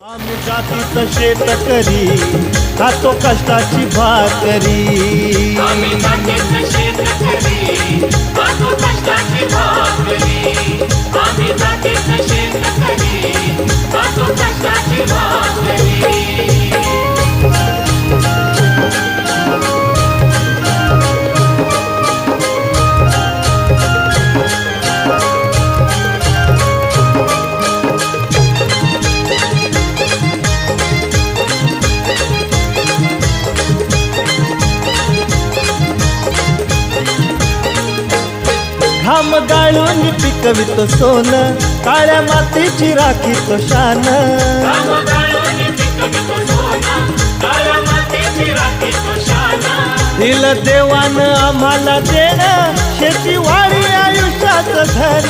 आम्ही जातीचं शेतकरी खातो कष्टाची भाकरी. आम्ही जातीचं शेतकरी खातो कष्टाची भाकरी. आम्ही जातीचं शेतकरी खातो कष्टाची भाकरी. घाम गाळून पिकवितो सोन, काळ्या मातीची राखीतो शान. घाम गाळून पिकवितो सोनं, काळ्या मातीची राखीतो शान. दिलं देवानं आम्हाला देणं, शेती वाढी आयुष्याचं धन.